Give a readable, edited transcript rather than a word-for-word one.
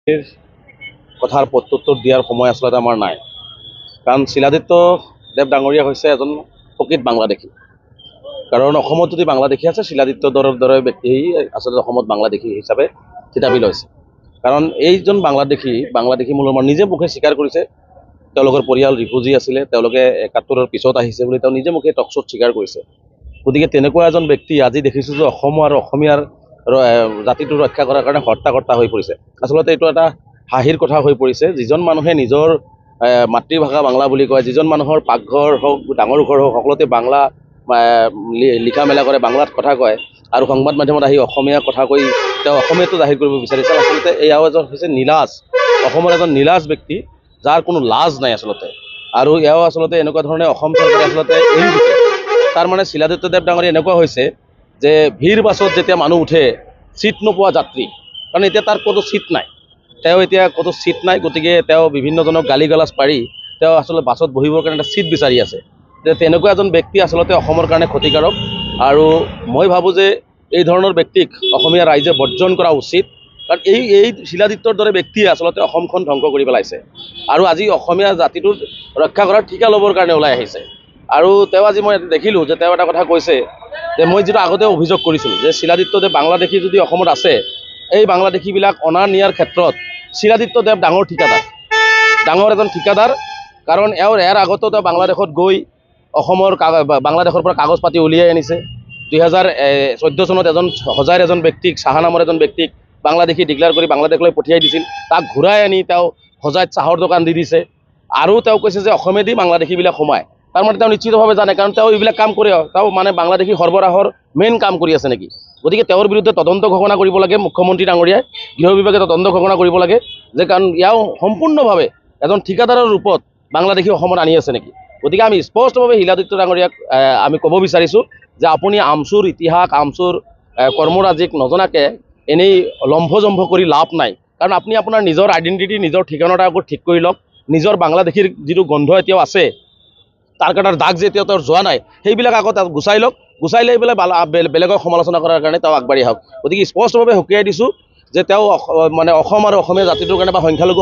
কথাৰ প্ৰত্যুত্তৰ দিয়াৰ সময় আচলতে আমাৰ নাই, কাৰণ শিলাদিত্য দেৱ ডাঙৰীয়া হৈছে এজন প্ৰকৃত বাংলাদেশী। কাৰণ অসমত যদি বাংলাদেশী আছে, শিলাদিত্য দৰে ব্যক্তি আচলতে অসমত বাংলাদেশী হিচাপে থিতাপি লৈছে। কাৰণ এইজন বাংলাদেশী মূলৰ মানুহ নিজে মুখে স্বীকাৰ কৰিছে তেওঁলোকৰ পৰিয়াল ৰিফিউজি আছিলে, তেওঁলোকে ৭১ৰ পিছত আহিছে বুলি তেওঁ নিজে মুখে টকশ্ব'ত স্বীকাৰ কৰিছে। গতিকে তেনেকুৱা এজন ব্যক্তি আজি দেখিছোঁ যে অসম আৰু অসমীয়াৰ জাতিটো ৰক্ষা কৰাৰ কাৰণে হৰ্তা হৈ পৰিছে। আচলতে এইটো এটা হাঁহিৰ কথা হৈ পৰিছে। যিজন মানুহে নিজৰ মাতৃভাষা বাংলা বুলি কয়, যিজন মানুহৰ পাকঘৰ হওক ডাঙৰ ঘৰ হওক সকলোতে বাংলা লিখা মেলা কৰে, বাংলাত কথা কয়, আৰু সংবাদ মাধ্যমত আহি অসমীয়া কথা কৈ তেওঁ অসমীয়াটো জাহিৰ কৰিব বিচাৰিছে। আচলতে এয়াও এজন হৈছে নীলাজ, অসমৰ এজন নীলাজ ব্যক্তি, যাৰ কোনো লাজ নাই আচলতে। আৰু এয়াও আচলতে এনেকুৱা ধৰণে অসম চৰকাৰে আচলতে এৰি দিছে। তাৰমানে শিলাদিত্য দেৱ ডাঙৰীয়া এনেকুৱা হৈছে যে ভিৰ বাছত যেতিয়া মানুহ উঠে, ছিট নোপোৱা যাত্ৰী, কাৰণ এতিয়া তাৰ ক'তো ছিট নাই, তেওঁ এতিয়া ক'তো ছিট নাই। গতিকে তেওঁ বিভিন্নজনক গালি গালাজ পাৰি তেওঁ আচলতে বাছত বহিবৰ কাৰণে এটা ছিট বিচাৰি আছে। তেনেকুৱা এজন ব্যক্তি আচলতে অসমৰ কাৰণে ক্ষতিকাৰক। আৰু মই ভাবোঁ যে এই ধৰণৰ ব্যক্তিক অসমীয়া ৰাইজে বৰ্জন কৰা উচিত, কাৰণ এই শিলাদিত্যৰ দৰে ব্যক্তিয়ে আচলতে অসমখন ধ্বংস কৰি পেলাইছে আৰু আজি অসমীয়া জাতিটোৰ ৰক্ষা কৰাৰ ঠিকা ল'বৰ কাৰণে ওলাই আহিছে। আৰু তেওঁ আজি মই দেখিলোঁ যে তেওঁ এটা কথা কৈছে যে মই যিটো আগতে অভিযোগ কৰিছিলোঁ যে শিলাদিত্য দেৱ বাংলাদেশী যদি অসমত আছে, এই বাংলাদেশীবিলাক অনা নিয়াৰ ক্ষেত্ৰত শিলাদিত্য দেৱ ডাঙৰ এজন ঠিকাদাৰ। কাৰণ ইয়াৰ আগতো তেওঁ বাংলাদেশত গৈ অসমৰ বাংলাদেশৰ পৰা কাগজ পাতি উলিয়াই আনিছে। 2014 চনত এজন ব্যক্তিক, চাহা নামৰ এজন ব্যক্তিক বাংলাদেশী ডিক্লেয়াৰ কৰি বাংলাদেশলৈ পঠিয়াই দিছিল। তাক ঘূৰাই আনি তেওঁ হজাইত চাহৰ দোকান দি দিছে। আৰু তেওঁ কৈছে যে অসমেদি বাংলাদেশীবিলাক সোমায়। তাৰমানে তেওঁ নিশ্চিতভাৱে জানে, কাৰণ তেওঁ এইবিলাক কাম কৰে, তেওঁ মানে বাংলাদেশী সৰবৰাহৰ মেইন কাম কৰি আছে নেকি। গতিকে তেওঁৰ বিৰুদ্ধে তদন্ত ঘোষণা কৰিব লাগে মুখ্যমন্ত্ৰী ডাঙৰীয়াই, গৃহ বিভাগে তদন্ত ঘোষণা কৰিব লাগে যে কাৰণ ইয়াও সম্পূৰ্ণভাৱে এজন ঠিকাদাৰৰ ৰূপত বাংলাদেশী অসমত আনি আছে নেকি। গতিকে আমি স্পষ্টভাৱে শিলাদিত্য ডাঙৰীয়াক আমি ক'ব বিচাৰিছোঁ যে আপুনি আমচুৰ ইতিহাস, আমচুৰ কৰ্মৰাজিক নজনাকৈ এনেই লম্ভজম্ভ কৰি লাভ নাই। কাৰণ আপুনি আপোনাৰ নিজৰ আইডেণ্টিটি, নিজৰ ঠিকনাটা আকৌ ঠিক কৰি লওক। নিজৰ বাংলাদেশীৰ যিটো গন্ধ এতিয়াও আছে, তাৰ কাটাৰ দাগ যে এতিয়াও তেওঁৰ যোৱা নাই, সেইবিলাক আকৌ তাত গুচাই লওক। গুচাই লৈ পেলাই বেলেগক সমালোচনা কৰাৰ কাৰণে তেওঁ আগবাঢ়ি আহক। গতিকে স্পষ্টভাৱে সকীয়াই দিছোঁ যে তেওঁ মানে অসম আৰু অসমীয়া জাতিটোৰ কাৰণে বা সংখ্যালঘু